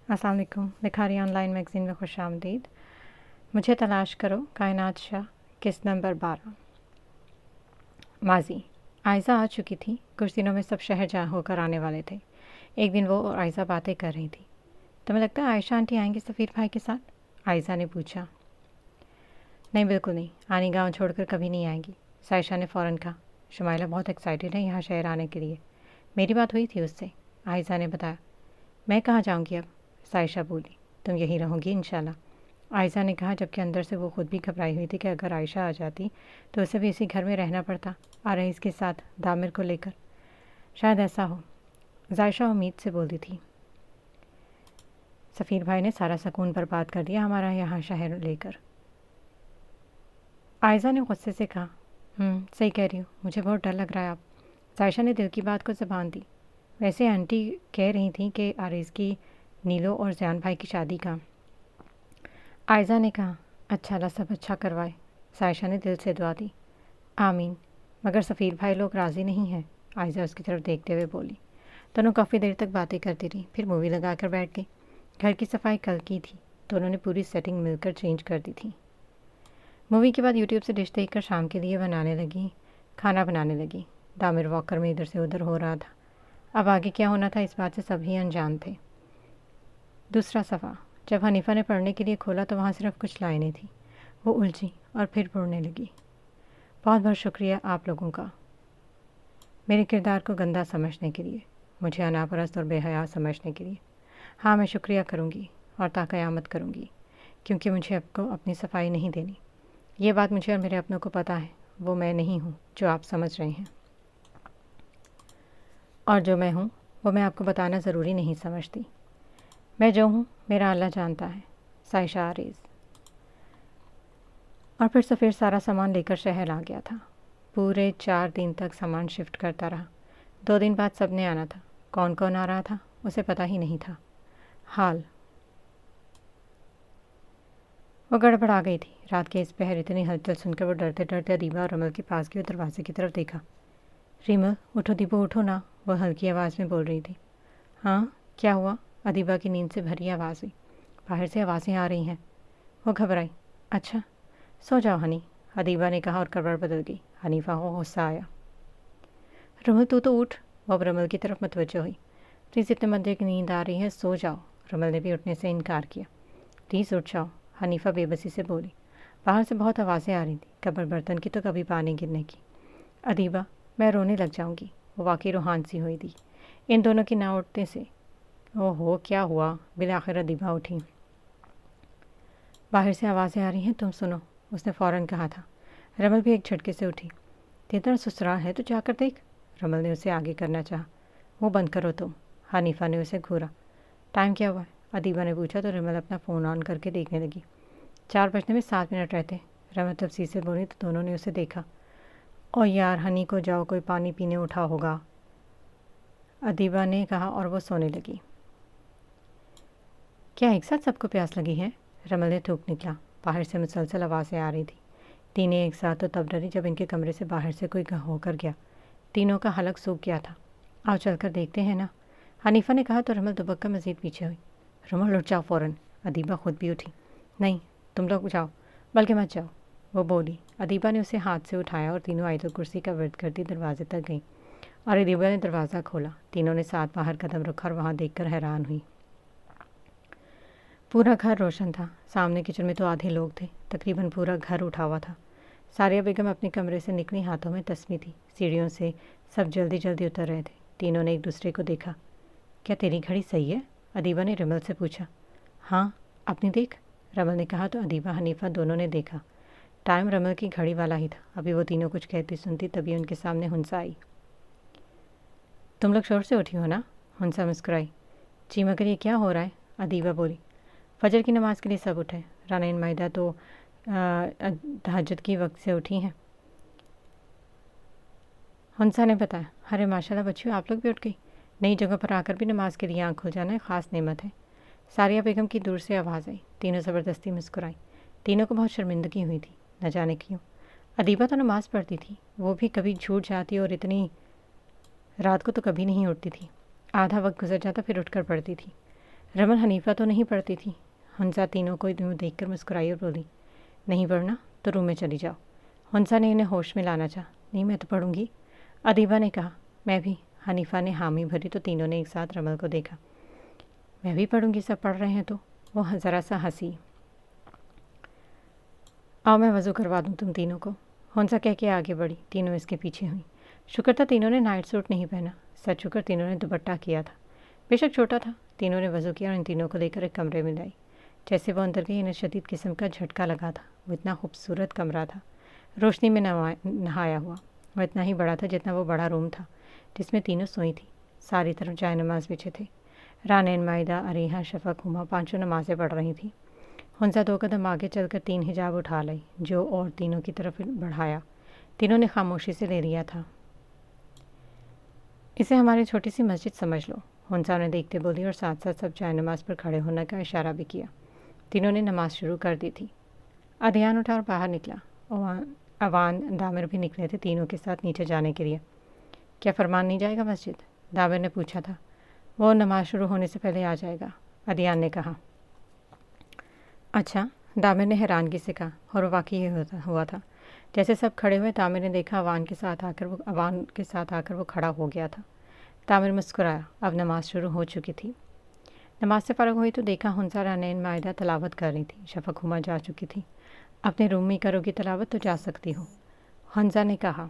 अस्सलाम वालेकुम। Likhari online magazine में खुश आमदीद। मुझे तलाश करो कायनात शाह किस्त नंबर 12। माजी आयज़ा आ चुकी थी। कुछ दिनों में सब शहर जा होकर आने वाले थे। एक दिन वो और आयज़ा बातें कर रही थी। तुम्हें लगता है आयशा आंटी आएंगी सफ़ीर भाई के साथ? आयज़ा ने पूछा। नहीं, बिल्कुल नहीं। आनी गांव छोड़कर कभी नहीं आएंगी, सायशा ने फ़ौरन कहा। शुमाइला बहुत एक्साइटेड है यहाँ शहर आने के लिए। मेरी बात हुई थी उससे, आयज़ा ने बताया। मैं कहाँ जाऊँगी अब, सायशा बोली। तुम यहीं रहोगी इंशाल्लाह, आयशा ने कहा, जबकि अंदर से वो खुद भी घबराई हुई थी कि अगर आयशा आ जाती तो उसे भी इसी घर में रहना पड़ता, आरईस के साथ, दामिर को लेकर। शायद ऐसा हो, जायशा उम्मीद से बोलती थी। सफ़ीर भाई ने सारा सुकून बर्बाद कर दिया हमारा यहाँ शहर लेकर, आयशा ने गुस्से से कहा। सही कह रही हो, मुझे बहुत डर लग रहा है अब। जायशा ने दिल की बात को ज़बान दी। वैसे आंटी कह रही थी कि आरईस की नीलो और ज़ियान भाई की शादी का। आयशा ने कहा, अच्छा अल्लाह सब अच्छा करवाए। सायशा ने दिल से दुआ दी। आमीन। मगर सफ़ीर भाई लोग राज़ी नहीं हैं, आयशा उसकी तरफ देखते हुए बोली। दोनों काफ़ी देर तक बातें करती रही, फिर मूवी लगा कर बैठ गई। घर की सफाई कल की थी, दोनों ने पूरी सेटिंग मिलकर चेंज कर दी थी। मूवी के बाद यूट्यूब से डिश देखकर शाम के लिए खाना बनाने लगी। दामिर वॉकर में इधर से उधर हो रहा था। अब आगे क्या होना था इस बात से सभी अनजान थे। दूसरा सफ़ा। जब हनीफ़ा ने पढ़ने के लिए खोला तो वहाँ सिर्फ कुछ लाइनें थी। वो उलझी और फिर पढ़ने लगी। बहुत बहुत शुक्रिया आप लोगों का, मेरे किरदार को गंदा समझने के लिए, मुझे अनापरस्त और बेहया समझने के लिए। हाँ, मैं शुक्रिया करूँगी और ताक़यामत करूँगी, क्योंकि मुझे आपको अपनी सफाई नहीं देनी। ये बात मुझे और मेरे अपनों को पता है। वो मैं नहीं हूँ जो आप समझ रहे हैं, और जो मैं हूँ वो मैं आपको बताना ज़रूरी नहीं समझती। मैं जो हूँ मेरा अल्लाह जानता है। सायशा आरेज़। और फिर सफ़ीर सारा सामान लेकर शहर आ गया था। पूरे 4 दिन तक सामान शिफ्ट करता रहा। 2 दिन बाद सब ने आना था। कौन कौन आ रहा था उसे पता ही नहीं था। हाल वो गड़बड़ा गई थी। रात के इस पहर इतनी हलचल सुनकर वो डरते डरते अदीबा और रमल के पास गई और दरवाजे की तरफ देखा। रिमल, उठो दीपो, उठो ना, वह हल्की आवाज़ में बोल रही थी। हाँ, क्या हुआ? अदीबा की नींद से भरी आवाज़ हुई। बाहर से आवाज़ें आ रही हैं। वो घबराई। अच्छा, सो जाओ हनी, अदीबा ने कहा और करवट बदल गई। हनीफा को गुस्सा आया। रमल तू तो उठ, वो अब रमल की तरफ मतवज्जो हुई। प्लीज़, इतने मध्य की नींद आ रही है, सो जाओ। रमल ने भी उठने से इनकार किया। प्लीज़ उठ जाओ, हनीफा बेबसी से बोली। बाहर से बहुत आवाज़ें आ रही थी, कभी बर्तन की तो कभी पानी गिरने की। अदीबा, मैं रोने लग जाऊंगी। वो वाकई रूहान सी हुई थी इन दोनों की ना उठने से। ओहो, क्या हुआ? बिलाखिर अदीबा उठी। बाहर से आवाज़ें आ रही हैं, तुम सुनो, उसने फ़ौरन कहा था। रमल भी एक झटके से उठी। तेरा ससुराल है तो जाकर देख। रमल ने उसे आगे करना चाहा। वो बंद करो तुम, हनीफा ने उसे घूरा। टाइम क्या हुआ है? अदीबा ने पूछा तो रमल अपना फ़ोन ऑन करके देखने लगी। 4 बजने में 7 मिनट रहते। रमल तफसील से बोली तो दोनों ने उसे देखा। ओ यार, हनी को जाओ, कोई पानी पीने उठा होगा, अदीबा ने कहा और वो सोने लगी। क्या एक साथ सबको प्यास लगी है? रमल ने थूक निकला। बाहर से मुसलसल आवाज़ें आ रही थी। तीनों एक साथ तो तब डरी जब इनके कमरे से बाहर से कोई होकर गया। तीनों का हलक सूख गया था। आओ चलकर देखते हैं ना, हनीफा ने कहा तो रमल दुबक्का मज़ीद पीछे हुई। रमल उठ जाओ फ़ौरन, अदीबा खुद भी उठी। नहीं, तुम लोग जाओ, बल्कि मत जाओ, वो बोली। अदीबा ने उसे हाथ से उठाया और तीनों आयतुल कुर्सी का विर्द करती दरवाजे तक गई और अदीबा ने दरवाज़ा खोला। तीनों ने साथ बाहर कदम रखा और वहाँ देखकर हैरान हुई। पूरा घर रोशन था। सामने किचन में तो आधे लोग थे। तकरीबन पूरा घर उठा हुआ था। सारिया बेगम अपने कमरे से निकली, हाथों में तस्वीर थी। सीढ़ियों से सब जल्दी जल्दी उतर रहे थे। तीनों ने एक दूसरे को देखा। क्या तेरी घड़ी सही है? अदीबा ने रमल से पूछा। हाँ, अपनी देख, रमल ने कहा तो अदीबा हनीफा दोनों ने देखा। टाइम रमल की घड़ी वाला ही था। अभी वो तीनों कुछ कहती सुनती तभी उनके सामने हुंसा आई। तुम लोग शोर से उठी हो ना? हुंसा मुस्कुराई। जी, मगर ये क्या हो रहा है? अदीबा बोली। फजर की नमाज़ के लिए सब उठे। रानीन मायदा तो तहज्जुद की वक्त से उठी हैं। हुंसा ने बताया। अरे माशाल्लाह बच्चियों, आप लोग भी उठ गई। नई जगह पर आकर भी नमाज के लिए आँख खुल जाना एक ख़ास नेमत है। सारिया बेगम की दूर से आवाज़ आई। तीनों ज़बरदस्ती मुस्कुराई। तीनों को बहुत शर्मिंदगी हुई थी, न जाने क्यों। अदीबा तो नमाज़ पढ़ती थी, वो भी कभी झूठ जाती और इतनी रात को तो कभी नहीं उठती थी। आधा वक्त गुजर जाता फिर उठकर पढ़ती थी। रमन हनीफा तो नहीं पढ़ती थी? हंसा तीनों को यूँ देखकर मुस्कुराई और बोली, नहीं पढ़ना तो रूम में चली जाओ। हंसा ने इन्हें होश में लाना चाहा। नहीं, मैं तो पढ़ूंगी, अदीबा ने कहा। मैं भी। हनीफा ने हामी भरी तो तीनों ने एक साथ रमल को देखा। मैं भी पढ़ूंगी, सब पढ़ रहे हैं तो। वो ज़रा सा हंसी। आओ मैं वज़ू करवा दूँ तुम तीनों को, हंसा कह के आगे बढ़ी। तीनों इसके पीछे हुई। शुक्र था तीनों ने नाइट सूट नहीं पहना। सच शुक्र तीनों ने दुपट्टा किया था, बेशक छोटा था। तीनों ने वज़ू किया और इन तीनों को लेकर एक कमरे में लाई। जैसे वो अंदर गई, इन्हें शदीद किस्म का झटका लगा था। वो इतना खूबसूरत कमरा था, रोशनी में नहाया हुआ। वो इतना ही बड़ा था जितना वो बड़ा रूम था जिसमें तीनों सोई थी। सारी तरफ जाए नमाज बिछे थे। रानैन, माइदा, अरीहा, शफक, हुमा पांचों नमाज़ें पढ़ रही थी। हंसा 2 कदम आगे चलकर 3 हिजाब उठा लाई, जो और तीनों की तरफ बढ़ाया। तीनों ने खामोशी से ले लिया था। इसे हमारी छोटी सी मस्जिद समझ लो, हंसा ने देखते बोली और साथ साथ सब जाए नमाज पर खड़े होने का इशारा भी किया। तीनों ने नमाज शुरू कर दी थी। अदयान उठा और बाहर निकला। अवान दामिर भी निकले थे तीनों के साथ नीचे जाने के लिए। क्या फरमान नहीं जाएगा मस्जिद? दामिर ने पूछा था। वो नमाज शुरू होने से पहले आ जाएगा, अदयान ने कहा। अच्छा, दामिर ने हैरानगी से कहा, और वाकई हुआ था। जैसे सब खड़े हुए, दामिर ने देखा अवान के साथ आकर वो खड़ा हो गया था। दामिर मुस्कुराया। अब नमाज शुरू हो चुकी थी। नमाज से फ़ारिग हुई तो देखा हंसा, रानैन, माइदा तलावत कर रही थी। शफक, हुमा जा चुकी थी। अपने रूम में करोगी तलावत तो जा सकती हो, हंसा ने कहा।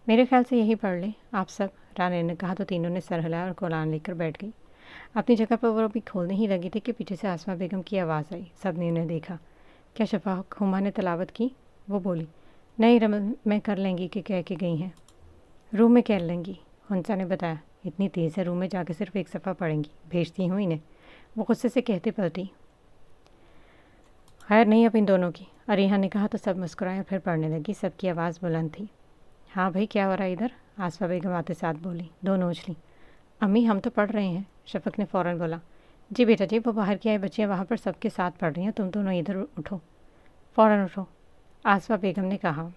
मेरे ख्याल से यही पढ़ ले आप सब, रानैन ने कहा तो तीनों ने सर हिलाया और कुरान लेकर बैठ गई। अपनी जगह पर वो अभी खोलने ही लगी थी कि पीछे से आसमा बेगम की आवाज़ आई। सब ने उन्हें देखा। क्या शफाक, हुमा ने तलावत की? वो बोली, नहीं रमन, मैं कर लेंगी कि कह के गई हैं। रूम में कर लेंगी, हंसा ने बताया। इतनी तेज़ है, रूम में जाके सिर्फ एक सफ़ा पढ़ेंगी, भेजती हूँ इन्हें, वो गुस्से से कहते पलटी। खैर नहीं अब इन दोनों की, अरीहा ने कहा तो सब मुस्कुराए और फिर पढ़ने लगी। सबकी आवाज़ बुलंद थी। हाँ भाई, क्या हो रहा है इधर? आसफा बेगम आते साथ बोली। दोनों उछली। अम्मी, हम तो पढ़ रहे हैं, शफक ने फ़ौरन बोला। जी बेटा जी, वो बाहर की आई बच्चियाँ वहाँ पर सबके साथ पढ़ रही हैं, तुम दोनों इधर उठो, फ़ौरन उठो, आसफा बेगम ने कहा।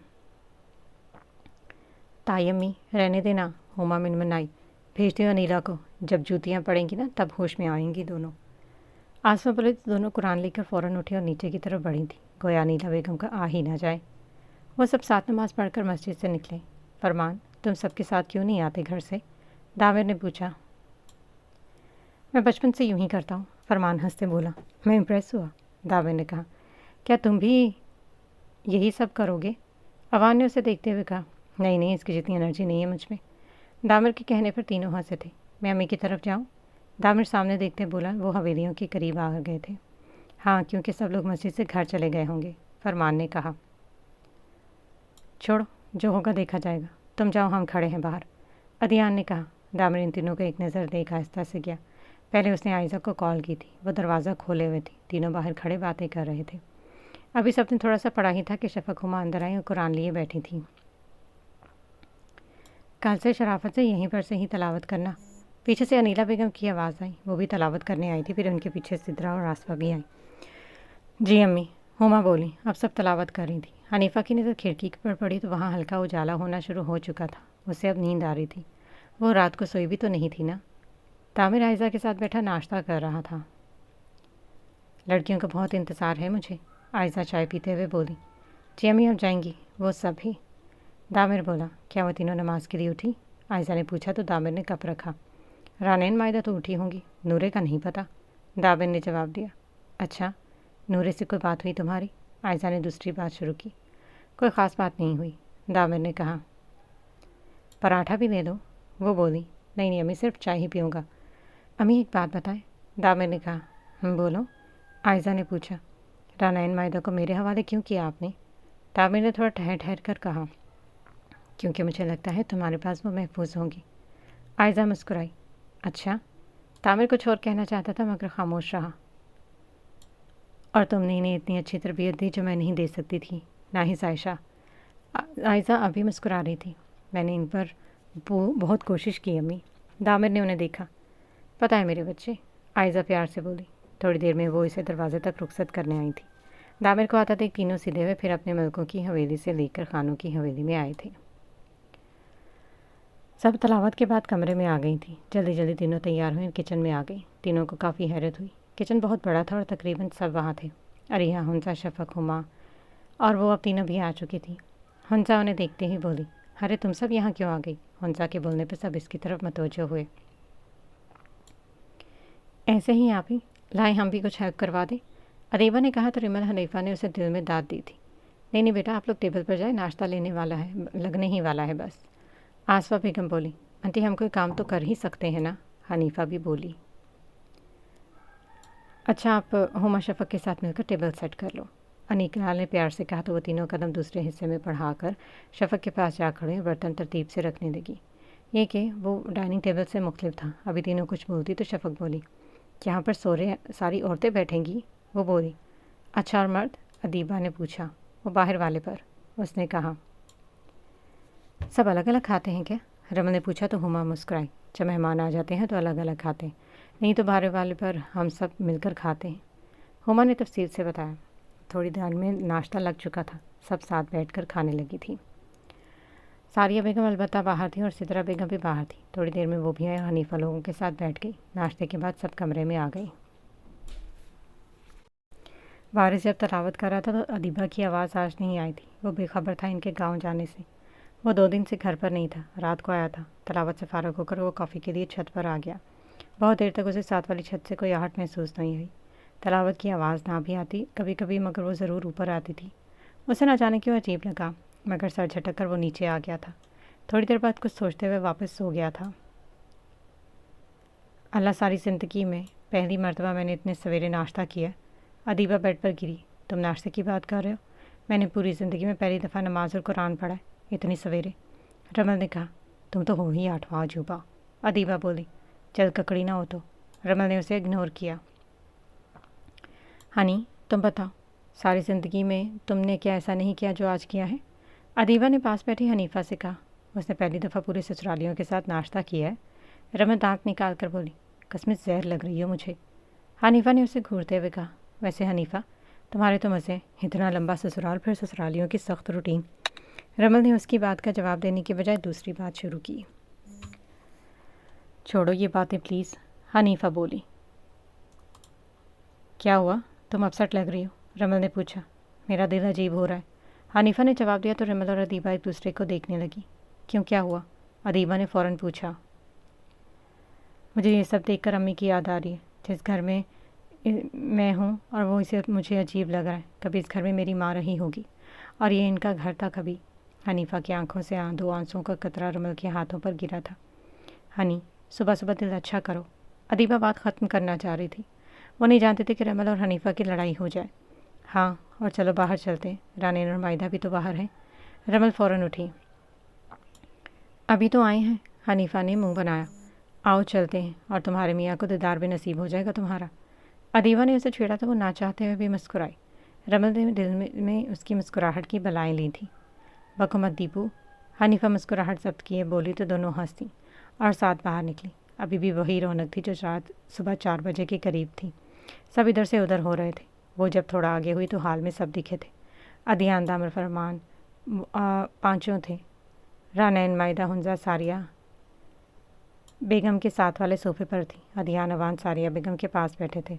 ताई अम्मी, रहने देना, हुमा मिनमनाई। भेजती हूँ अनीला को, जब जूतियाँ पड़ेंगी ना तब होश में आएंगी दोनों। आसफा बोले तो दोनों कुरान लेकर फ़ौरन उठी और नीचे की तरफ बढ़ी थी, गोया अनीला बेगम का आ ही ना जाए। वो सब साथ नमाज पढ़कर मस्जिद से निकले। फरमान, तुम सबके साथ क्यों नहीं आते घर से? दामिर ने पूछा। मैं बचपन से यूं ही करता हूँ, फरमान हंसते बोला। मैं इम्प्रेस हुआ, दामिर ने कहा। क्या तुम भी यही सब करोगे? अवान ने उसे देखते हुए कहा। नहीं नहीं, इसकी जितनी एनर्जी नहीं है मुझ में। दामिर के कहने पर तीनों हंसे थे। मैं अम्मी की तरफ जाऊँ? दामिर सामने देखते बोला। वो हवेलियों के करीब आ गए थे। हाँ, क्योंकि सब लोग मस्जिद से घर चले गए होंगे, फरमान ने कहा। छोड़ो, जो होगा देखा जाएगा, तुम जाओ, हम खड़े हैं बाहर, अदियान ने कहा। दामिर इन तीनों को एक नज़र देख आहिस्ता से गया। पहले उसने आयज़ा को कॉल की थी, वो दरवाज़ा खोले हुए थी। तीनों बाहर खड़े बातें कर रहे थे। अभी सबने थोड़ा सा पढ़ा ही था कि शफक, हुमा अंदर आई और कुरान लिए बैठी थी। कल से शराफत से यहीं पर से ही तलावत करना। पीछे से अनीला बेगम की आवाज़ आई, वो भी तलावत करने आई थी। फिर उनके पीछे सिद्रा और आसफा भी आई। जी अम्मी, हुमा बोली। अब सब तलावत कर रही थी। हनीफा की नज़र खिड़की पर पड़ी तो वहाँ हल्का उजाला होना शुरू हो चुका था। उसे अब नींद आ रही थी। वो रात को सोई भी तो नहीं थी ना। तामिर आयज़ा के साथ बैठा नाश्ता कर रहा था। लड़कियों का बहुत इंतज़ार है मुझे, आयज़ा चाय पीते हुए बोली। जी अम्मी, अब जाएंगी वो सब ही, दामिर बोला। क्या वो तीनों नमाज के लिए उठी? आयज़ा ने पूछा तो दामिर ने कप रखा। रानैन, माइदा तो उठी होंगी, नूरे का नहीं पता, दामिर ने जवाब दिया। अच्छा, नूरे से कोई बात हुई तुम्हारी? आयज़ा ने दूसरी बात शुरू की। कोई ख़ास बात नहीं हुई, दामिर ने कहा। पराठा भी ले लो, वो बोली। नहीं नहीं अम्मी, सिर्फ चाय ही पीऊँगा। अम्मी एक बात बताएं, दामिर ने कहा। बोलो, आयज़ा ने पूछा। रानैन, माइदा को मेरे हवाले क्यों किया आपने? दामिर ने थोड़ा ठहर ठहर कर कहा। क्योंकि मुझे लगता है तुम्हारे पास वो महफूज होंगी। आयज़ा मुस्कुराई। अच्छा, तामिर कुछ और कहना चाहता था मगर खामोश रहा। और तुमने इन्हें इतनी अच्छी तरबियत दी जो मैं नहीं दे सकती थी, ना ही सायशा। आयज़ा अभी मुस्कुरा रही थी। मैंने इन पर बहुत कोशिश की अम्मी। दामिर ने उन्हें देखा। पता है मेरे बच्चे, आयज़ा प्यार से बोली। थोड़ी देर में वो इसे दरवाजे तक रुखसत करने आई थी। दामिर को आता देख तीनों सीधे हुए, फिर अपने मुल्कों की हवेली से लेकर खानों की हवेली में आए थे। सब तलावत के बाद कमरे में आ गई थी। जल्दी जल्दी तीनों तैयार हुई, किचन में आ गई। तीनों को काफ़ी हैरत हुई। किचन बहुत बड़ा था और तकरीबन सब वहाँ थे। अरिहा, हुंसा, शफक, हुमा और वो अब तीनों भी आ चुकी थी। हुंसा उन्हें देखते ही बोली, अरे तुम सब यहाँ क्यों आ गई? हुंसा के बोलने पर सब इसकी तरफ मतवज्जो हुए। ऐसे ही आप ही लाए, हम भी कुछ हेल्प करवा दें, अदीबा ने कहा तो रिमल हनीफा ने उसे दिल में दाद दी थी। नहीं नहीं बेटा, आप लोग टेबल पर जाए, नाश्ता लगने ही वाला है बस। आसफा बेगम बोली, आंटी हम कोई काम तो कर ही सकते हैं ना। हनीफा भी बोली, अच्छा आप हुमा शफक के साथ मिलकर टेबल सेट कर लो। अनीकलाल ने प्यार से कहा तो वो तीनों कदम दूसरे हिस्से में बढ़ाकर शफक के पास जा खड़े और बर्तन तरतीब से रखने लगी। ये कि वो डाइनिंग टेबल से मुख्तलिफ था। अभी तीनों कुछ बोलती तो शफक बोली, यहाँ पर सारी औरतें बैठेंगी? वो बोली, अच्छा और मर्द? अदीबा ने पूछा। वो बाहर वाले पर, उसने कहा। सब अलग अलग खाते हैं क्या? रमन ने पूछा तो हुमा मुस्कुराई, जब मेहमान आ जाते हैं तो अलग अलग खाते हैं, नहीं तो बाहर वाले पर हम सब मिलकर खाते हैं। हुमा ने तफसील से बताया। थोड़ी देर में नाश्ता लग चुका था, सब साथ बैठकर खाने लगी थी। सारिया बेगम अलबत्ता बाहर थी और सितरा बेगम भी बाहर थी। थोड़ी देर में वो भी आई और हनीफा लोगों के साथ बैठ गई। नाश्ते के बाद सब कमरे में आ गई। वारिस जब तलावत कर रहा था तो अदीबा की आवाज़ आज नहीं आई थी। वो बेखबर था इनके गाँव जाने से। वो 2 दिन से घर पर नहीं था, रात को आया था। तलावत से फारग होकर वो कॉफ़ी के लिए छत पर आ गया। बहुत देर तक उसे साथ वाली छत से कोई आहट महसूस नहीं हुई। तलावत की आवाज़ ना भी आती कभी कभी, मगर वो ज़रूर ऊपर आती थी। उसे ना जाने क्यों अजीब लगा, मगर सर झटक कर वो नीचे आ गया था। थोड़ी देर बाद कुछ सोचते हुए वापस सो गया था। अल्लाह, सारी ज़िंदगी में पहली मर्तबा मैंने इतने सवेरे नाश्ता किया। अदीबा बेड पर गिरी, तुम नाश्ते की बात कर रहे हो? मैंने पूरी ज़िंदगी में पहली दफ़ा नमाज और कुरान पढ़ा है, इतनी सवेरे। रमल ने कहा, तुम तो हो ही 8वां अजूबा। अदीबा बोली, चल ककड़ी ना हो तो। रमल ने उसे इग्नोर किया। हनी, तुम बताओ, सारी ज़िंदगी में तुमने क्या ऐसा नहीं किया जो आज किया है? अदीबा ने पास बैठी हनीफा से कहा। उसने पहली दफ़ा पूरे ससुरालियों के साथ नाश्ता किया है। रमल दांत निकाल कर बोली, कसमें जहर लग रही हो मुझे। हनीफा ने उसे घूरते हुए कहा, वैसे हनीफा तुम्हारे तो मज़े, इतना लंबा ससुराल, फिर ससुरालियों की सख्त रूटीन। रमल ने उसकी बात का जवाब देने के बजाय दूसरी बात शुरू की। छोड़ो ये बातें प्लीज़, हनीफा बोली। क्या हुआ, तुम अपसेट लग रही हो? रमल ने पूछा। मेरा दिल अजीब हो रहा है, हनीफा ने जवाब दिया तो रमल और अदीबा एक दूसरे को देखने लगी। क्यों, क्या हुआ? अदीबा ने फ़ौरन पूछा। मुझे ये सब देखकर अम्मी की याद आ रही है। जिस घर में मैं हूँ और वो इसे मुझे अजीब लग रहा है। कभी इस घर में मेरी माँ रही होगी और ये इनका घर था कभी। हनीफा की आंखों से 2 आंसुओं का कतरा रमल के हाथों पर गिरा था। हनी, सुबह सुबह दिल अच्छा करो। अदीबा बात ख़त्म करना चाह रही थी। वो नहीं जानते थे कि रमल और हनीफा की लड़ाई हो जाए। हाँ, और चलो बाहर चलते हैं, रानीन और मायदा भी तो बाहर हैं। रमल फ़ौरन उठी। अभी तो आए हैं, हनीफा ने मुंह बनाया। आओ चलते हैं, और तुम्हारे मियाँ को दीदार भी नसीब हो जाएगा तुम्हारा। अदीबा ने उसे छेड़ा तो वो ना चाहते हुए भी मुस्कुराई। रमल ने दिल में उसकी मुस्कुराहट की बलाएँ ली थी। बको मत दीपू। हनीफा मुस्कुराहट जब्त किए बोली तो दोनों हंसी और साथ बाहर निकली। अभी भी वही रौनक थी जो रात सुबह 4 बजे के करीब थी। सब इधर से उधर हो रहे थे। वो जब थोड़ा आगे हुई तो हाल में सब दिखे थे। अदियान, दामर, फरमान, 5 थे। रानैन, मायदा, हुंजा, सारिया बेगम के साथ वाले सोफे पर थी। अदियान अवान सारिया बेगम के पास बैठे थे।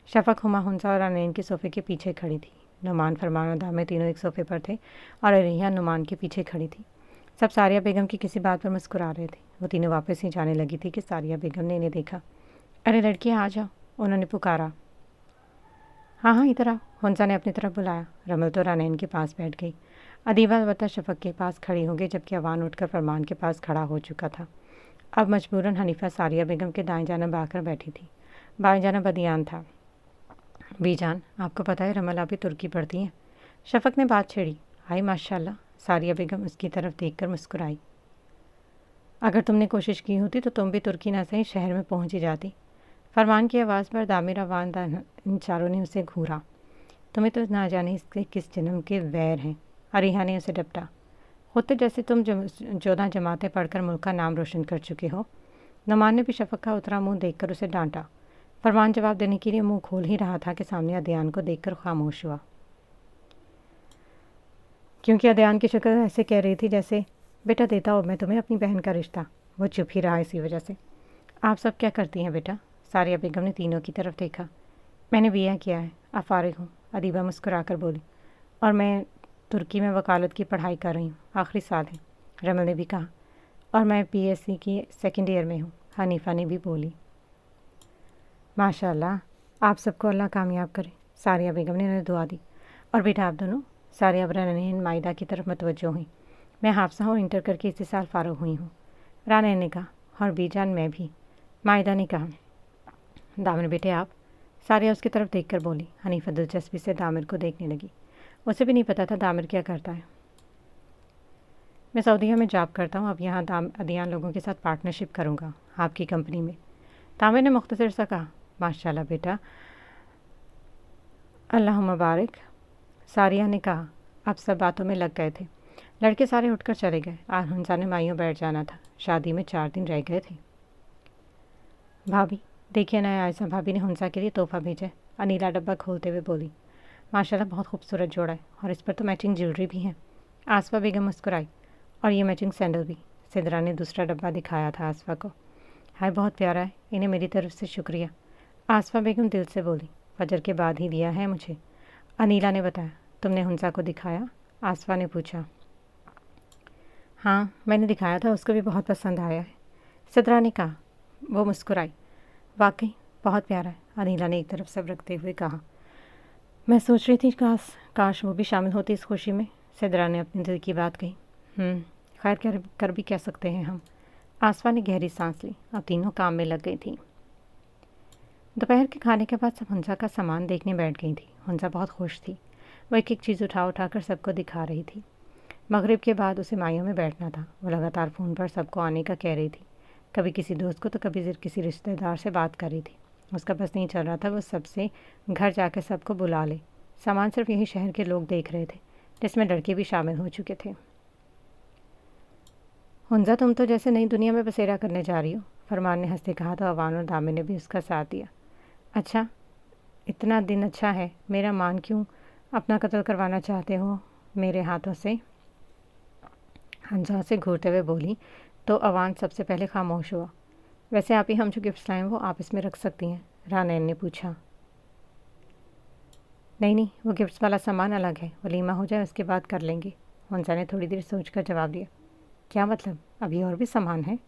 शफक, हुमा, हुंसा और रानैन के सोफे के पीछे खड़ी थी। नुमान, फरमान और दामे तीनों एक सोफे पर थे और अरिहा नुमान के पीछे खड़ी थी। सब सारिया बेगम की किसी बात पर मुस्कुरा रहे थे। वो तीनों वापस ही जाने लगी थी कि सारिया बेगम ने इन्हें देखा। अरे लड़कियाँ आ जाओ, उन्होंने पुकारा। हाँ हाँ इधर आओ, हुंसा ने अपनी तरफ बुलाया। रमल तो रानैन के पास बैठ गई। अदीबा अलबत्ता शफक के पास खड़ी हो गई, जबकि अवान उठकर फरमान के पास खड़ा हो चुका था। अब मजबूरन हनीफा सारिया बेगम के दाएं जानब आकर बैठी थी। बाएं जानब अदियान था। बीजान, आपको पता है रमल अभी तुर्की पढ़ती हैं। शफक ने बात छेड़ी। हाय माशाल्लाह। सारिया बेगम उसकी तरफ देखकर मुस्कुराई। अगर तुमने कोशिश की होती तो तुम भी तुर्की ना सही शहर में पहुंच ही जाती। फरमान की आवाज़ पर दामिर अवान इन चारों ने उसे घूरा। तुम्हें तो ना जाने इसके किस जन्म के वैर हैं। अरिहा ने उसे डपटा। खुद तो जैसे तुम 14 जमातें पढ़कर मुल्क का नाम रोशन कर चुके हो। नुमान ने भी शफक का उतरा मुंह देखकर उसे डांटा। फरमान जवाब देने के लिए मुंह खोल ही रहा था कि सामने अदयान को देखकर खामोश हुआ, क्योंकि अदयान की शक्ल ऐसे कह रही थी जैसे, बेटा देता हूँ मैं तुम्हें अपनी बहन का रिश्ता। वो चुप ही रहा इसी वजह से। आप सब क्या करती हैं बेटा? सारिया बेगम ने तीनों की तरफ देखा। मैंने बीए किया है, अब फारिग हूँ, अदीबा मुस्कुरा कर बोली। और मैं तुर्की में वकालत की पढ़ाई कर रही हूँ, आखिरी साल है, रमल ने भी कहा। और मैं पीएससी की सेकेंड ईयर में हूँ, हनीफा ने भी बोली। माशाल्लाह, आप सबको अल्लाह कामयाब करे, सारिया बेगम ने उन्हें दुआ दी। और बेटा आप दोनों, सारिया रानैन मायदा की तरफ मतवज्जो हुई। मैं हाफसा हूँ, इंटर करके इसी साल फारुग हुई हूँ, रानैन ने कहा। और बीजान मैं भी, मायदा ने कहा। दामिर बेटे आप? सारिया उसकी तरफ देखकर बोली। हनीफा दिलचस्पी से दामिर को देखने लगी। उसे भी नहीं पता था दामिर क्या करता है। मैं सऊदीया में जॉब करता हूँ, अब यहाँ अदियान लोगों के साथ पार्टनरशिप करूँगा आपकी कंपनी में, दामिर ने मुख्तसर सा कहा। माशाल्लाह बेटा, अल्लाह मुबारक, सारिया ने कहा। अब सब बातों में लग गए थे। लड़के सारे उठकर चले गए। हंसा ने माइयों बैठ जाना था, शादी में 4 दिन रह गए थे। भाभी देखिए ना, आयशा भाभी ने हंसा के लिए तोहफा भेजा है, अनीला डब्बा खोलते हुए बोली। माशाल्लाह बहुत खूबसूरत जोड़ा है, और इस पर तो मैचिंग ज्वेलरी भी है। आसफा बेगम मुस्कुराई। और ये मैचिंग सैंडल भी। सिद्रा ने दूसरा डब्बा दिखाया था आसफा को। हाय बहुत प्यारा है, इन्हें मेरी तरफ से शुक्रिया, आसफा बेगम दिल से बोली। फजर के बाद ही दिया है मुझे, अनीला ने बताया। तुमने हंसा को दिखाया? आसफा ने पूछा। हाँ मैंने दिखाया था, उसको भी बहुत पसंद आया है, सिद्रा ने कहा। वो मुस्कुराई। वाकई बहुत प्यारा है, अनीला ने एक तरफ सब रखते हुए कहा। मैं सोच रही थी काश वो भी शामिल होती इस खुशी में, सिद्रा ने अपने दिल की बात कही। खैर कर भी कह सकते हैं हम। आसफा ने गहरी सांस ली। अब तीनों काम में लग गई थी। दोपहर के खाने के बाद सब हंसा का सामान देखने बैठ गई थी। हंसा बहुत खुश थी। वो एक एक चीज़ उठा कर सबको दिखा रही थी। मगरिब के बाद उसे माइयों में बैठना था। वो लगातार फ़ोन पर सबको आने का कह रही थी, कभी किसी दोस्त को तो कभी किसी रिश्तेदार से बात कर रही थी। उसका बस नहीं चल रहा था वो सबसे घर जाकर सबको बुला ले। सामान सिर्फ यही शहर के लोग देख रहे थे, जिसमें लड़के भी शामिल हो चुके थे। हंजा तुम तो जैसे नई दुनिया में बसेरा करने जा रही हो, फरमान ने हंसते कहा तो अवान और दामिर ने भी उसका साथ दिया। अच्छा, इतना दिन अच्छा है, मेरा मान क्यों अपना कत्ल करवाना चाहते हो मेरे हाथों से? हंजा से घूरते हुए बोली तो अवान सबसे पहले खामोश हुआ। वैसे आप ही हम जो गिफ्ट्स लाएं वो आप इसमें रख सकती हैं, रानैन ने पूछा। नहीं, वो गिफ्ट्स वाला सामान अलग है, वलीमा हो जाए उसके बाद कर लेंगे, हंसा ने थोड़ी देर सोचकर जवाब दिया। क्या मतलब, अभी और भी सामान है?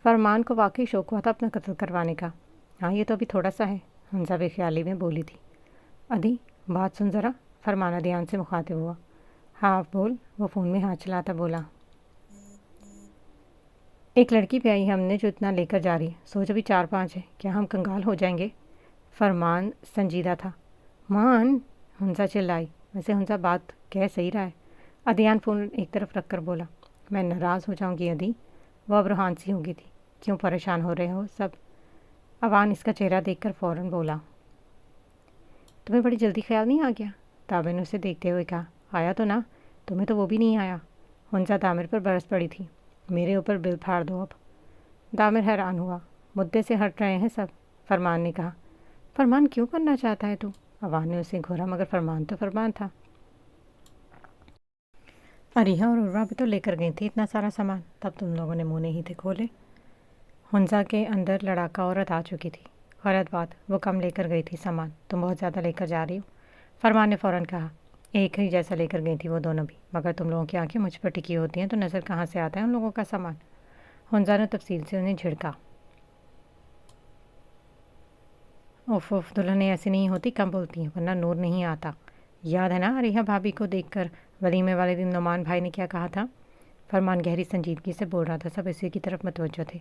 फरमान को वाकई शौक हुआ था अपना कत्ल करवाने का। हाँ ये तो अभी थोड़ा सा है, हंसा बेख्याली में बोली थी। अदी बात सुन ज़रा, फरमान अदियान से मुखातिब हुआ। हाँ बोल, वो फ़ोन में हाथ चलाता बोला। एक लड़की पे आई हमने जो इतना लेकर जा रही है, सोच अभी 4-5 है, क्या हम कंगाल हो जाएंगे? फरमान संजीदा था। मान, हंसा चिल्लाई। वैसे हंसा बात कह सही रहा है। अदियान फ़ोन एक तरफ रख कर बोला। मैं नाराज़ हो जाऊंगी अदी, वो अब रूहान सी हो गई थी। क्यों परेशान हो रहे हो सब? अवान इसका चेहरा देखकर फ़ौरन बोला। तुम्हें बड़ी जल्दी ख्याल नहीं आ गया? दामिर ने उसे देखते हुए कहा। आया तो ना, तुम्हें तो वो भी नहीं आया। हंसा दामिर पर बरस पड़ी थी। मेरे ऊपर बिल फाड़ दो अब। दामिर हैरान हुआ। मुद्दे से हट रहे हैं सब, फरमान ने कहा। फरमान क्यों करना चाहता है तू? अवान ने उसे घूरा, मगर फरमान तो फरमान था। अरीहा और उर्वा भी तो लेकर गई थी इतना सारा सामान, तब तुम लोगों ने मुँह नहीं थे खोले। हंसा के अंदर लड़ाका औरत आ चुकी थी। गलत बात, वो कम लेकर गई थी सामान, तुम बहुत ज़्यादा लेकर जा रही हो, फरमान ने फ़ौरन कहा। एक ही जैसा लेकर गई थी वो दोनों भी, मगर तुम लोगों की आंखें मुझ पर टिकी होती हैं तो नज़र कहाँ से आता है उन लोगों का सामान? हंसा ने तफसील से उन्हें झिड़का। उफ उफ, दुल्हनें ऐसी नहीं होती, कम बोलती हैं, वरना नूर नहीं आता। याद है ना अरीहा भाभी को देखकर वलीमे वाले दिन नुमान भाई ने क्या कहा था? फरमान गहरी संजीदगी से बोल रहा था, सब इसी की तरफ मतवज्जो थे।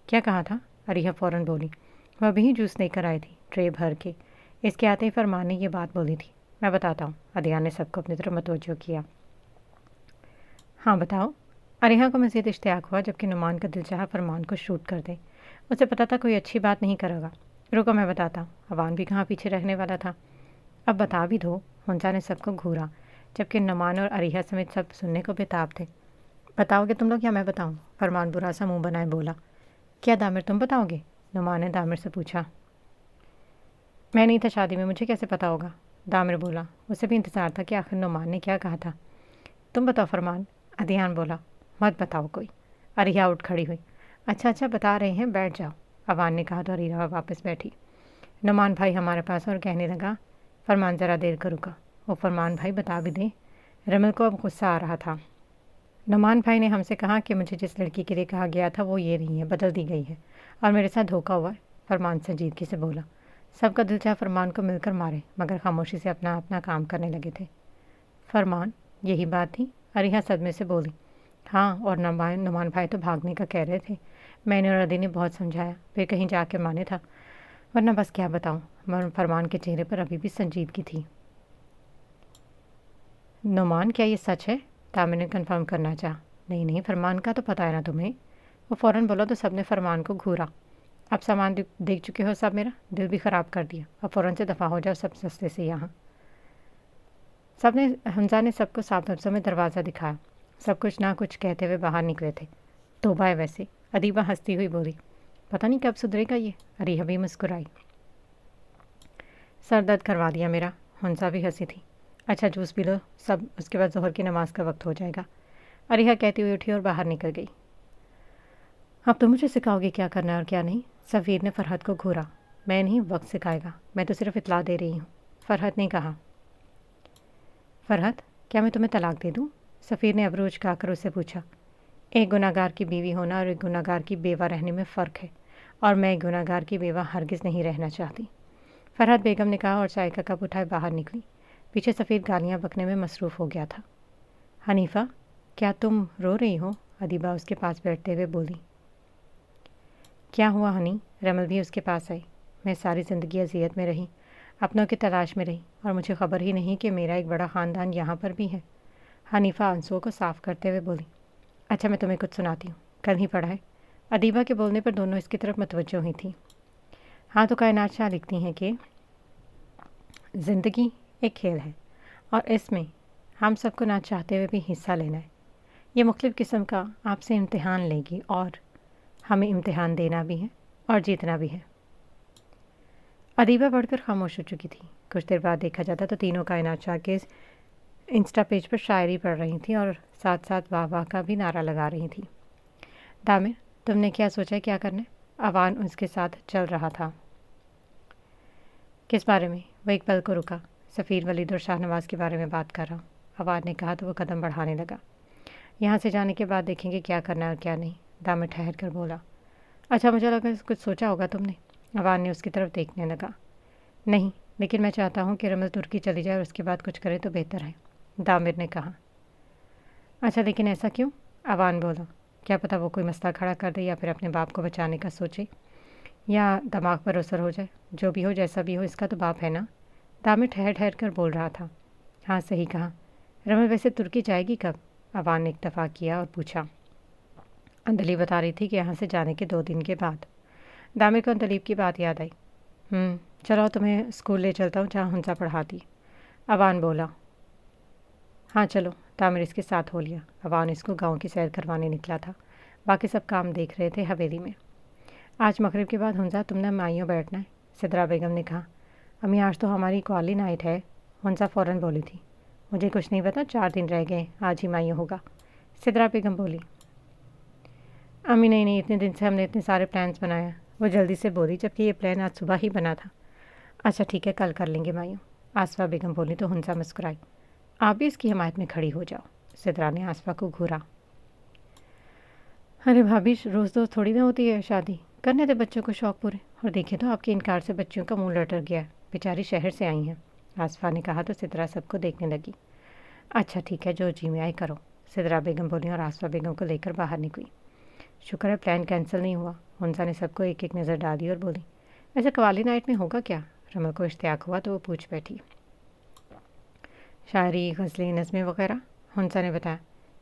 क्या कहा था? अरीहा फ़ौरन बोली। वह अभी ही जूस लेकर आई थी, ट्रे भर के। इसके आते ही फरमान ने ये बात बोली थी। मैं बताता हूँ, अदियान ने सबको अपनी तरफ मतवज्जो किया। हाँ बताओ। अरीहा को मज़ीद इश्तियाक हुआ, जबकि नुमान का दिल चाहा फरमान को शूट कर दे। उसे पता था कोई अच्छी बात नहीं करेगा। रुको मैं बताता हूँ, अवान भी कहाँ पीछे रहने वाला था। अब बता भी दो, हंसा ने सबको घूरा, जबकि नुमान और अरीहा समेत सब सुनने को बेताब थे। बताओगे तुम लोग या मैं बताऊँ? फरमान बुरा सा मुँह बनाए बोला। क्या दामिर तुम बताओगे? नुमान ने दामिर से पूछा। मैं नहीं था शादी में, मुझे कैसे पता होगा? दामिर बोला। उसे भी इंतज़ार था कि आखिर नुमान ने क्या कहा था। तुम बताओ फरमान, अदियान बोला। मत बताओ कोई। अरिया उठ खड़ी हुई। اچھا اچھا بتا رہے ہیں، بیٹھ جاؤ، اوان نے کہا تو عریرہ واپس بیٹھی۔ نعمان بھائی ہمارے پاس اور کہنے لگا، فرمان ذرا دیر کا رکا، وہ فرمان بھائی بتا بھی دیں۔ رمل کو اب غصہ آ رہا تھا۔ نعمان بھائی نے ہم سے کہا کہ مجھے جس لڑکی کے لیے کہا گیا تھا وہ یہ نہیں ہے، بدل دی گئی ہے، اور میرے ساتھ دھوکہ ہوا ہے، فرمان سنجیدگی سے بولا۔ سب کا دل چاہا فرمان کو مل کر مارے، مگر خاموشی سے اپنا اپنا کام کرنے لگے تھے۔ فرمان، یہی بات تھی؟ عریحہ صدمے سے بولی۔ ہاں، اور نعمان بھائی تو بھاگنے کا کہہ رہے تھے، میں نے اور ادی نے بہت سمجھایا، پھر کہیں جا کے مانے تھا، ورنہ بس کیا بتاؤں۔ فرمان کے چہرے پر ابھی بھی سنجیدگی تھی۔ نعمان، کیا یہ سچ ہے؟ تامر نے کنفرم کرنا چاہا۔ نہیں نہیں، فرمان کا تو پتہ ہے نا تمہیں، وہ فوراً بولا تو سب نے فرمان کو گھورا۔ اب سامان دیکھ چکے ہو سب، میرا دل بھی خراب کر دیا، اب فوراً سے دفاع ہو جاؤ سب سستے سے یہاں۔ سب نے حمزہ نے سب کو صاف لفظوں میں دروازہ دکھایا۔ سب کچھ نہ کچھ کہتے ہوئے باہر نکلے تھے۔ توبہ ہے ویسے، ادیبہ ہنستی ہوئی بولی۔ پتہ نہیں کب سدھرے گا یہ، عریحہ بھی مسکرائی۔ سر درد کروا دیا میرا، حمزہ بھی ہنسی تھی۔ اچھا جوس پی لو سب، اس کے بعد ظہر کی نماز کا وقت ہو جائے گا، عریحہ کہتی ہوئی اٹھی اور باہر نکل گئی۔ اب تو مجھے سکھاؤ گے کیا کرنا ہے اور کیا نہیں؟ سفیر نے فرحت کو گھورا۔ میں نہیں، وقت سکھائے گا، میں تو صرف اطلاع دے رہی ہوں، فرحت نے کہا۔ فرحت، کیا میں تمہیں طلاق دے دوں؟ سفیر نے ابرو اچکا کر اس سے پوچھا۔ ایک گناہ گار کی بیوی ہونا اور ایک گناہ گار کی بیوہ رہنے میں فرق ہے، اور میں ایک گناہ گار کی بیوہ ہرگز نہیں رہنا چاہتی، فرحت بیگم نے کہا اور چائے کا کپ اٹھائے باہر نکلی۔ پیچھے سفیر گالیاں بکنے میں مصروف ہو گیا تھا۔ حنیفہ، کیا تم رو رہی ہو؟ ادیبہ اس کے پاس بیٹھتے ہوئے بولی۔ کیا ہوا ہنی؟ رمل بھی اس کے پاس آئی۔ میں ساری زندگی اذیت میں رہی، اپنوں کی تلاش میں رہی، اور مجھے خبر ہی نہیں کہ میرا ایک بڑا خاندان یہاں پر بھی ہے، حنیفہ آنسوؤں کو صاف کرتے ہوئے بولی۔ اچھا میں تمہیں کچھ سناتی ہوں، کل ہی پڑھا ہے۔ ادیبہ کے بولنے پر دونوں اس کی طرف متوجہ ہوئی تھیں۔ ہاں تو کائنات شاہ لکھتی ہیں کہ زندگی ایک کھیل ہے، اور اس میں ہم سب کو نہ چاہتے ہوئے بھی حصہ لینا ہے۔ یہ مختلف قسم کا آپ سے امتحان لے گی، اور ہمیں امتحان دینا بھی ہے اور جیتنا بھی ہے۔ ادیبہ پڑھ کر خاموش ہو چکی تھی۔ کچھ دیر بعد دیکھا جاتا تو تینوں کائنات شاہ کے انسٹا پیج پر شاعری پڑھ رہی تھیں اور ساتھ ساتھ واہ واہ کا بھی نعرہ لگا رہی تھیں۔ دامر، تم نے کیا سوچا ہے کیا کرنا ہے؟ اوان اس کے ساتھ چل رہا تھا۔ کس بارے میں؟ وہ ایک پل کو رکا۔ سفیر ولید اور شاہ نواز کے بارے میں بات کر رہا ہوں، اوان نے کہا تو وہ قدم بڑھانے لگا۔ یہاں سے جانے کے بعد دیکھیں گے کیا کرنا ہے اور کیا نہیں، دامر ٹھہر کر بولا۔ اچھا مجھے لگا کچھ سوچا ہوگا تم نے، اوان نے اس کی طرف دیکھنے لگا۔ نہیں، لیکن میں چاہتا ہوں کہ رمل ترکی چلی جائے اور اس کے بعد کچھ کرے تو بہتر ہے، دامر نے کہا۔ اچھا لیکن ایسا کیوں؟ اوان بولا۔ کیا پتہ وہ کوئی مسئلہ کھڑا کر دے یا پھر اپنے باپ کو بچانے کا سوچے، یا دماغ پر اثر ہو جائے، جو بھی ہو جیسا بھی ہو اس کا تو باپ ہے نا، دامر ٹھہر ٹھہر کر بول رہا تھا۔ ہاں صحیح کہا۔ رمل ویسے ترکی جائے گی کب؟ اوان نے اکتفا کیا اور پوچھا۔ اندلیب بتا رہی تھی کہ یہاں سے جانے کے 2 دن کے بعد۔ دامر کو اندلیب کی بات یاد آئی۔ چلو تمہیں اسکول لے چلتا ہوں جہاں ہنسا پڑھاتی، اوان بولا۔ ہاں چلو، دامر اس کے ساتھ ہو لیا۔ اوان اس کو گاؤں کی سیر کروانے نکلا تھا، باقی سب کام دیکھ رہے تھے حویلی میں۔ آج مغرب کے بعد ہنسا تم نے مائیوں بیٹھنا ہے، سدرا بیگم نے کہا۔ امی آج تو ہماری قوالی نائٹ ہے، ہنسا فوراً بولی تھی۔ مجھے کچھ نہیں پتا، 4 دن رہ گئے، آج ہی مائیوں ہوگا، سدرا بیگم بولی۔ امی نہیں، اتنے دن سے ہم نے اتنے سارے پلانس بنایا، وہ جلدی سے بولی، جبکہ یہ پلان آج صبح ہی بنا تھا۔ اچھا ٹھیک ہے، کل کر لیں گے مائیوں، آصفہ بیگم بولی تو ہنسا مسکرائی۔ آپ بھی اس کی حمایت میں کھڑی ہو جاؤ، سدرا نے آصفہ کو گھورا۔ ارے بھابھی، روز روز تھوڑی نہ ہوتی ہے شادی، کرنے دے بچوں کو شوق پورے، اور دیکھیں تو آپ کے انکار سے بچیوں کا منہ لٹر گیا ہے، بیچاری شہر سے آئی ہیں، آصفہ نے کہا تو سدرا سب کو دیکھنے لگی۔ اچھا ٹھیک ہے، جو جی میں آئے کرو، سدرا بیگم بولی اور آصفہ بیگم کو لے کر باہر نکلی۔ شکر ہے پلان کینسل نہیں ہوا، ہنسا نے سب کو ایک ایک نظر ڈالی اور بولی۔ ویسے قوالی نائٹ میں ہوگا کیا؟ رمل کو اشتیاق ہوا تو وہ پوچھ بیٹھی۔ شاعری، غزلیں، نظمیں وغیرہ، ہنسا نے بتایا۔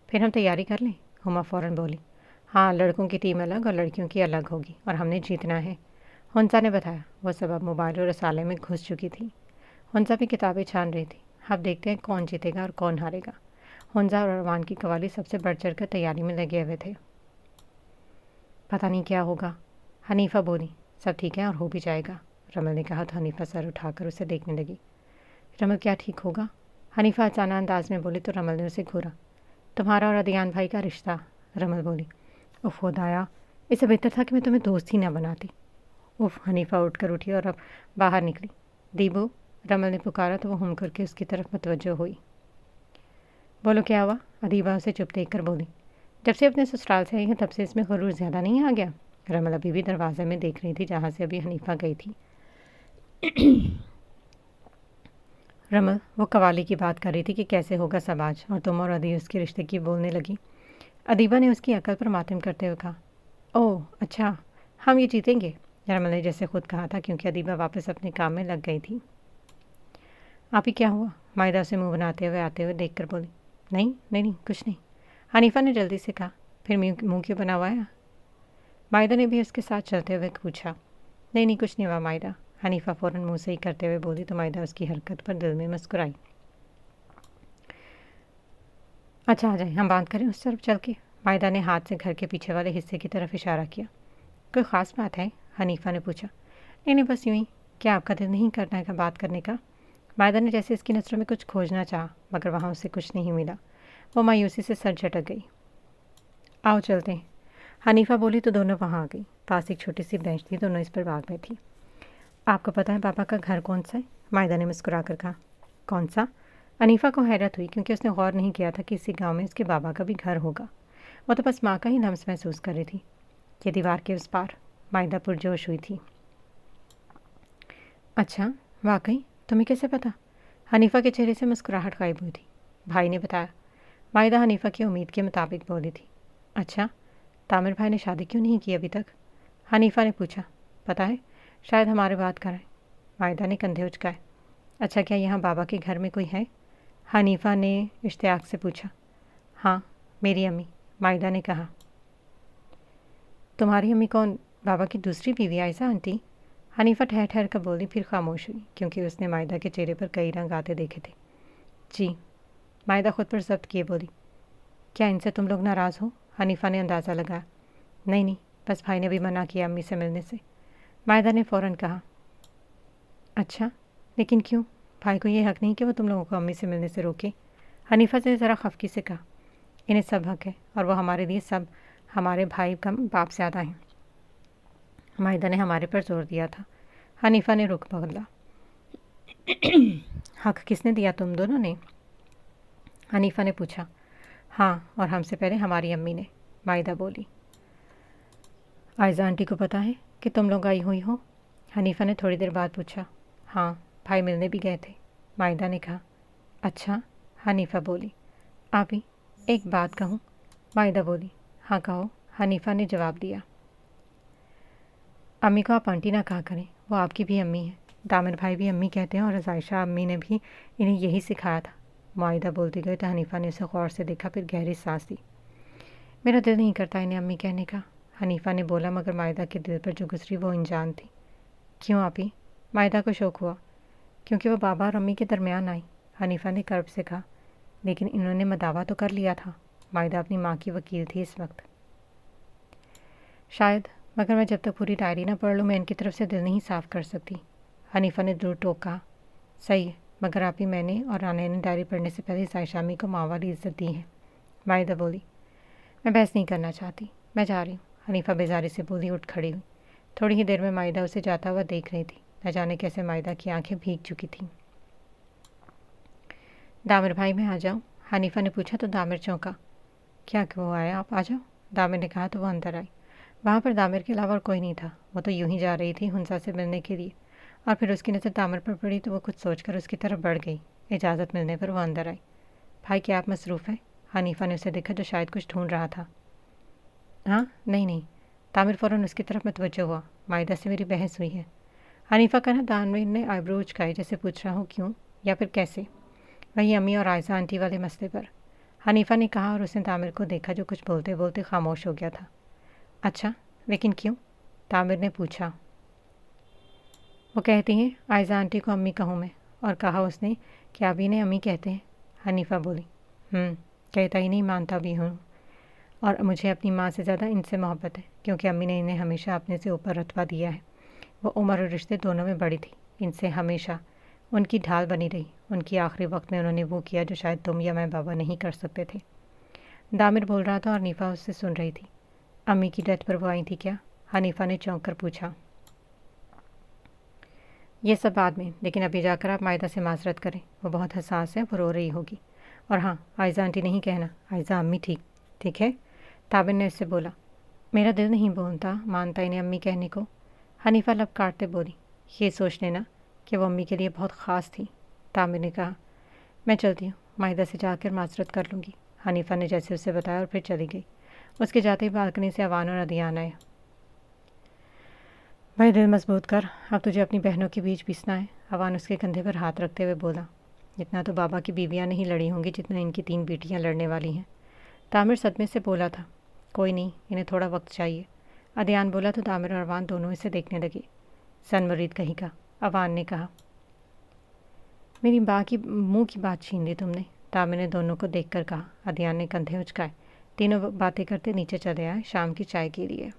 پھر ہم تیاری کر لیں، ہما فوراً بولی۔ ہاں، لڑکوں کی ٹیم الگ اور لڑکیوں کی الگ ہوگی، اور ہم نے جیتنا ہے، ہنسا نے بتایا۔ وہ سب اب موبائل اور رسالے میں گھس چکی تھی۔ ہنسا بھی کتابیں چھان رہی تھی۔ اب دیکھتے ہیں کون جیتے گا اور کون ہارے گا۔ ہنسا اور اوان کی قوالی سب سے بڑھ چڑھ کر تیاری میں لگے ہوئے تھے۔ پتہ نہیں کیا ہوگا، حنیفہ بولی۔ سب ٹھیک ہے اور ہو بھی جائے گا، رمل نے کہا تو حنیفہ سر اٹھا کر اسے دیکھنے لگی۔ رمل کیا ٹھیک ہوگا؟ حنیفہ اچانک انداز میں بولی تو رمل نے اسے گھورا۔ تمہارا اور ادیان بھائی کا رشتہ، رمل بولی۔ اف خدایا، اس سے بہتر تھا کہ میں تمہیں دوست ہی نہ بناتی۔ اف، حنیفہ اٹھ کر اٹھی اور اب باہر نکلی۔ دیبو، رمل نے پکارا تو وہ ہم کر کے اس کی طرف متوجہ ہوئی۔ بولو کیا ہوا؟ ادیبہ اسے چپ دیکھ کر بولی۔ جب سے اپنے سسرال سے آئی ہے تب سے اس میں غرور زیادہ نہیں آ گیا؟ رمل ابھی بھی دروازے میں دیکھ رہی تھی جہاں سے ابھی حنیفہ گئی تھی۔ رمل، وہ قوالی کی بات کر رہی تھی کہ کیسے ہوگا سب آج، اور تم اور ادی اس کے رشتے کی بولنے لگی۔ ادیبہ نے اس کی عقل پر ماتم کرتے ہوئے کہا۔ اوہ اچھا، ہم یہ جیتیں گے، رمل نے جیسے خود کہا تھا، کیونکہ ادیبہ واپس اپنے کام میں لگ گئی تھی۔ آپ ہی کیا ہوا؟ مائدہ اسے منہ بناتے ہوئے آتے ہوئے دیکھ کر بولی۔ نہیں نہیں نہیں، کچھ نہیں، حنیفہ نے جلدی سے کہا۔ پھر منہ کیوں بنا ہوا ہے؟ مائدہ نے بھی اس کے ساتھ چلتے ہوئے پوچھا۔ نہیں نہیں، کچھ نہیں ہوا مائدہ، حنیفہ فوراً منہ سے ہی کرتے ہوئے بولی تو مائدہ اس کی حرکت پر دل میں مسکرائی۔ اچھا آ جائیں، ہم بات کریں اس طرف چل کے، مائدہ نے ہاتھ سے گھر کے پیچھے والے حصے کی طرف اشارہ کیا۔ کوئی خاص بات ہے؟ حنیفہ نے پوچھا۔ نہیں نہیں، بس یوں ہی۔ کیا آپ کا دل نہیں کرنا ہے بات کرنے کا؟ مائدہ نے جیسے اس کی نظروں میں کچھ کھوجنا چاہا، مگر وہاں اسے کچھ نہیں ملا۔ وہ مایوسی سے سر جھٹک گئی۔ آؤ چلتے ہیں، حنیفہ بولی تو دونوں وہاں آ گئی۔ پاس ایک چھوٹی سی بینچ تھی، دونوں اس پر باغ میں تھی۔ آپ کو پتہ ہے پاپا کا گھر کون سا ہے؟ مائدہ نے مسکرا کر کہا۔ کون سا؟ حنیفہ کو حیرت ہوئی، کیونکہ اس نے غور نہیں کیا تھا کہ اسی گاؤں میں اس کے بابا کا بھی گھر ہوگا۔ وہ تو بس ماں کا ہی لمس محسوس کر رہی تھی۔ یہ دیوار کے اس پار، مائدہ پرجوش ہوئی تھی۔ اچھا، واقعی؟ تمہیں کیسے پتہ؟ حنیفہ کے چہرے سے مسکراہٹ غائب ہوئی تھی۔ بھائی نے بتایا، مائدہ حنیفہ کی امید کے مطابق بولی تھی۔ اچھا، تامر بھائی نے شادی کیوں نہیں کی ابھی تک؟ حنیفہ نے پوچھا۔ پتہ ہے، شاید ہمارے بات کرائیں۔ مائدہ نے کندھے اچکائے۔ اچھا، کیا یہاں بابا کے گھر میں کوئی ہے؟ حنیفہ نے اشتیاق سے پوچھا۔ ہاں، میری امی، مائدہ نے کہا۔ تمہاری امی کون؟ بابا کی دوسری بیوی عائشہ آنٹی؟ حنیفہ ٹھہر ٹھہر کر بولی، پھر خاموش ہوئی، کیونکہ اس نے مائدہ کے چہرے پر کئی رنگ آتے دیکھے تھے۔ جی، مائدہ خود پر ضبط کیے بولی۔ کیا ان سے تم لوگ ناراض ہو؟ حنیفہ نے اندازہ لگایا۔ نہیں نہیں، بس بھائی نے بھی منع کیا امی سے ملنے سے، مائدہ نے فوراً کہا۔ اچھا، لیکن کیوں؟ بھائی کو یہ حق نہیں کہ وہ تم لوگوں کو امی سے ملنے سے روکے؟ حنیفہ سے ذرا خفگی سے کہا۔ انہیں سب حق ہے، اور وہ ہمارے لیے سب ہمارے بھائی کا باپ زیادہ ہیں۔ مائدہ نے ہمارے پر زور دیا تھا۔ حنیفہ نے رخ بدلا۔ حق کس نے دیا، تم دونوں نے؟ حنیفہ نے پوچھا۔ ہاں، اور ہم سے پہلے ہماری امی نے، مائدہ بولی۔ عائزہ آنٹی کو پتہ ہے کہ تم لوگ آئی ہوئی ہو؟ حنیفہ نے تھوڑی دیر بعد پوچھا۔ ہاں، بھائی ملنے بھی گئے تھے، مائدہ نے کہا۔ اچھا، حنیفہ بولی۔ آپ ہی ایک بات کہوں؟ مائدہ بولی۔ ہاں کہو، حنیفہ نے جواب دیا۔ امی کو آپ آنٹی نہ کہا کریں، وہ آپ کی بھی امی ہیں، دامر بھائی بھی امی کہتے ہیں، اور عائشہ امی نے بھی انہیں یہی سکھایا تھا۔ مائدہ بولتی گئی تو حنیفہ نے اسے غور سے دیکھا، پھر گہری سانس لی۔ میرا دل نہیں کرتا انہیں امی کہنے کا، حنیفہ نے بولا، مگر مائدہ کے دل پر جو گزری وہ انجان تھی۔ کیوں آپ ہی؟ مائدہ کو شوق ہوا۔ کیونکہ وہ بابا اور امی کے درمیان آئی، حنیفہ نے کرب سے کہا۔ لیکن انہوں نے مداوا تو کر لیا تھا، مائدہ اپنی ماں کی وکیل تھی اس وقت۔ شاید، مگر میں جب تک پوری ڈائری نہ پڑھ لوں میں ان کی طرف سے دل نہیں صاف کر سکتی، حنیفہ نے دور ٹوک کہا۔ صحیح ہے، مگر آپ ہی میں نے اور رانا نے ڈائری پڑھنے سے پہلے عائشہ امی کو ماں والی عزت دی ہے، مائدہ بولی۔ میں بحث نہیں کرنا چاہتی، میں جا رہی ہوں، حنیفہ بیزاری سے بولی، اٹھ کھڑی ہوئی۔ تھوڑی ہی دیر میں مائدہ اسے جاتا ہوا دیکھ رہی تھی، نہ جانے کیسے مائدہ کی آنکھیں بھیگ چکی تھیں۔ دامر بھائی میں آ جاؤں؟ حنیفہ نے پوچھا تو دامر چونکا۔ کیا کہ وہ آیا، آپ آ جاؤ، دامر نے کہا تو وہ اندر آئی۔ وہاں پر دامر کے علاوہ اور کوئی نہیں تھا، وہ تو یوں ہی جا رہی تھی ہنسا سے ملنے کے لیے، اور پھر اس کی نظر دامر پر پڑی تو وہ کچھ سوچ کر اس کی طرف بڑھ گئی۔ اجازت ملنے پر وہ اندر آئی۔ بھائی کیا آپ مصروف ہیں؟ حنیفہ نے اسے دیکھا جو شاید کچھ ڈھونڈ رہا تھا۔ ہاں، نہیں نہیں، دامر فوراً اس کی طرف متوجہ ہوا۔ مائدہ سے میری بحث ہوئی ہے۔ حنیفہ کا نا دامر نے آئیبرو اچکائی جیسے پوچھ رہا ہوں کیوں، یا پھر کیسے؟ وہی امی اور عائشہ آنٹی والے مسئلے پر، حنیفہ نے کہا، اور اس نے دامر کو دیکھا جو کچھ بولتے بولتے خاموش ہو گیا تھا۔ اچھا، لیکن کیوں؟ دامر نے پوچھا۔ وہ کہتی ہیں عائشہ آنٹی کو امی کہوں میں، اور کہا اس نے کہ ابھی انہیں امی کہتے ہیں، حنیفہ بولی۔ کہتا ہی نہیں، مانتا بھی ہوں، اور مجھے اپنی ماں سے زیادہ ان سے محبت ہے، کیونکہ امی نے انہیں ہمیشہ اپنے سے اوپر رتبہ دیا ہے۔ وہ عمر اور رشتے دونوں میں بڑی تھی، ان سے ہمیشہ ان کی ڈھال بنی رہی۔ ان کی آخری وقت میں انہوں نے وہ کیا جو شاید تم یا میں بابا نہیں کر سکتے تھے۔ دامر بول رہا تھا اور حنیفہ اس سے سن رہی تھی۔ अम्मी की डेथ पर वो आई थी क्या? हनीफा ने चौंक कर पूछा। ये सब बाद में, लेकिन अभी जाकर आप मायदा से माजरत करें, वो बहुत हसास है, वो रो रही होगी। और हाँ, आयज़ा आंटी नहीं कहना, आयज़ा अम्मी ठीक है? ताबिन ने उससे बोला। मेरा दिल नहीं मानता इन्हें अम्मी कहने को। हनीफा लब काटते बोली, ये सोच लेना कि वो अम्मी के लिए बहुत ख़ास थी। ताबिन ने कहा, मैं चलती हूँ, मायदा से जाकर माजरत कर लूँगी। हनीफा ने जैसे उसे बताया और फिर चली गई। उसके जाते ही बालकनी से अवान और अदियान आए। भाई दिल मजबूत कर, अब तुझे अपनी बहनों के बीच पीसना है। अवान उसके कंधे पर हाथ रखते हुए बोला। इतना तो बाबा की बीवियाँ नहीं लड़ी होंगी जितना इनकी 3 बेटियाँ लड़ने वाली हैं। तामिर सदमे से बोला था। कोई नहीं, इन्हें थोड़ा वक्त चाहिए। अदियान बोला तो तामिर और अवान दोनों इसे देखने लगे। सन मुरीद कहीं का, अवान ने कहा। मेरी मुंह की बात छीन ली तुमने, तामिर ने दोनों को देखकर कहा। अदियान ने कंधे उचकाए। तीनों बातें करते नीचे चले आए शाम की चाय के लिए।